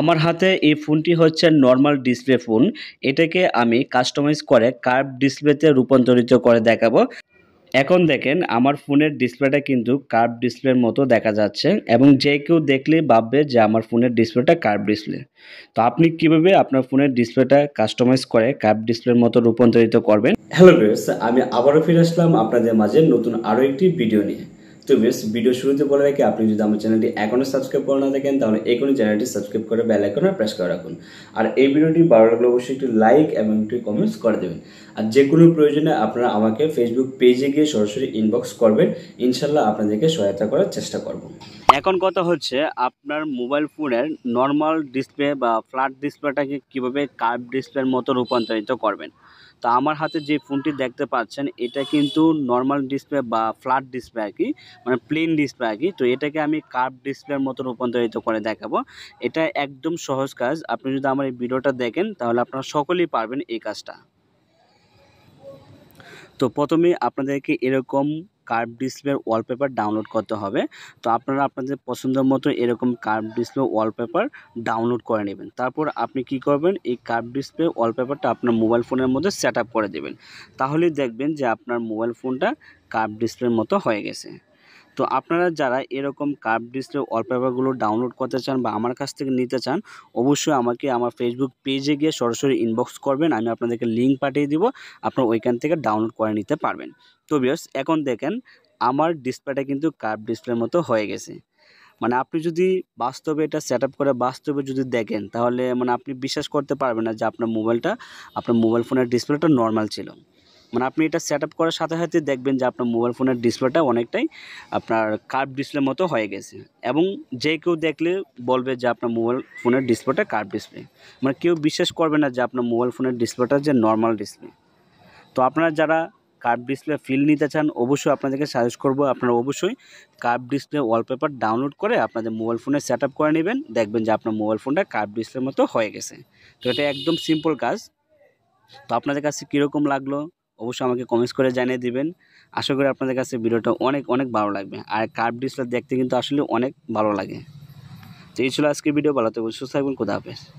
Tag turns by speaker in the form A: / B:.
A: আমার হাতে এই ফোনটি হচ্ছে নরমাল ডিসপ্লে ফোন। এটাকে আমি কাস্টমাইজ করে কার্ভ ডিসপ্লেতে রূপান্তরিত করে দেখাবো। এখন দেখেন আমার ফোনের ডিসপ্লেটা কিন্তু কার্ভ ডিসপ্লের মতো দেখা যাচ্ছে এবং যে কেউ দেখলেই ভাববে যে আমার ফোনের ডিসপ্লেটা কার্ভ ডিসপ্লে। তো আপনি কিভাবে আপনার ফোনের ডিসপ্লেটা কাস্টমাইজ করে কার্ভ ডিসপ্লের মতো রূপান্তরিত করবেন? হ্যালো ভিউয়ার্স, আমি আবারও ফিরে আসলাম আপনাদের মাঝে নতুন আরও একটি ভিডিও নিয়ে। তো ভিউয়ার্স, ভিডিও শুরুতে বলে রাখি, আপনি যদি আমার চ্যানেলটি এখনও সাবস্ক্রাইব করে না থাকেন তাহলে এখনই চ্যানেলটি সাবস্ক্রাইব করে বেল আইকনে প্রেস করে রাখুন। আর এই ভিডিওটি ভালো লাগলে অবশ্যই একটি লাইক এবং একটি কমেন্টস করে দেবেন। আর যে কোনো প্রয়োজনে আপনারা আমাকে ফেসবুক পেজে গিয়ে সরাসরি ইনবক্স করবেন, ইনশাল্লাহ আপনাদেরকে সহায়তা করার চেষ্টা করব। এখন কথা হচ্ছে আপনার মোবাইল ফোনের নর্মাল ডিসপ্লে বা ফ্ল্যাট ডিসপ্লেটাকে কীভাবে কার্ভ ডিসপ্লের মতো রূপান্তরিত করবেন। তো আমার হাতে যে ফোনটি দেখতে পাচ্ছেন এটা কিন্তু নর্মাল ডিসপ্লে বা ফ্ল্যাট ডিসপ্লে আর কি, মানে প্লেন ডিসপ্লে আর কি। তো এটাকে আমি কার্ভ ডিসপ্লের মতো রূপান্তরিত করে দেখাবো। এটা একদম সহজ কাজ। আপনি যদি আমার এই ভিডিওটা দেখেন তাহলে আপনারা সকলেই পারবেন এই কাজটা। তো প্রথমে আপনাদেরকে এরকম কার্ভ ডিসপ্লের ওয়ালপেপার ডাউনলোড করতে হবে। তো আপনারা আপনাদের পছন্দ মতো এরকম কার্ভ ডিসপ্লে ওয়ালপেপার ডাউনলোড করে নেবেন। তারপর আপনি কি করবেন, এই কার্ভ ডিসপ্লে ওয়ালপেপারটা আপনার মোবাইল ফোনের মধ্যে সেট আপ করে দেবেন। তাহলেই দেখবেন যে আপনার মোবাইল ফোনটা কার্ভ ডিসপ্লের মতো হয়ে গেছে। তো আপনারা যারা এরকম কার্ভ ডিসপ্লে ওয়ালপেপারগুলো ডাউনলোড করতে চান বা আমার কাছ থেকে নিতে চান, অবশ্যই আমাকে আমার ফেসবুক পেজে গিয়ে সরাসরি ইনবক্স করবেন। আমি আপনাদেরকে লিঙ্ক পাঠিয়ে দিব, আপনারা ওইখান থেকে ডাউনলোড করে নিতে পারবেন। তো ভিউয়ার্স, এখন দেখেন আমার ডিসপ্লেটা কিন্তু কার্ভ ডিসপ্লের মতো হয়ে গেছে। মানে আপনি যদি বাস্তবে এটা সেট আপ করে বাস্তবে যদি দেখেন তাহলে মানে আপনি বিশ্বাস করতে পারবেন না যে আপনার মোবাইল ফোনের ডিসপ্লেটা নর্মাল ছিল। মানে আপনি এটা সেট আপ করার সাথে সাথে দেখবেন যে আপনার মোবাইল ফোনের ডিসপ্লেটা অনেকটাই আপনার কার্ভ ডিসপ্লের মতো হয়ে গেছে এবং যে কেউ দেখলে বলবে যে আপনার মোবাইল ফোনের ডিসপ্লেটা কার্ভ ডিসপ্লে। মানে কেউ বিশ্বাস করবে না যে আপনার মোবাইল ফোনের ডিসপ্লেটা যে নর্মাল ডিসপ্লে। তো আপনারা যারা কার্ভ ডিসপ্লে ফিল নিতে চান, অবশ্যই আপনাদেরকে সাজেস্ট করব আপনারা অবশ্যই কার্ভ ডিসপ্লে ওয়ালপেপার ডাউনলোড করে আপনাদের মোবাইল ফোনে সেট আপ করে নেবেন। দেখবেন যে আপনার মোবাইল ফোনটা কার্ভ ডিসপ্লের মতো হয়ে গেছে। তো এটা একদম সিম্পল কাজ। তো আপনাদের কাছে কীরকম লাগলো অবশ্যই আমাকে কমেন্টস করে জানিয়ে দিবেন। আশা করি আপনাদের কাছে ভিডিওটা অনেক অনেক ভালো লাগবে। আর কার্ভ ডিসপ্লে দেখতে কিন্তু আসলে অনেক ভালো লাগে। তো এই ছিল আজকের ভিডিও। ভালো থাকবেন, সুস্থ থাকবেন, খোদা হাফেজ।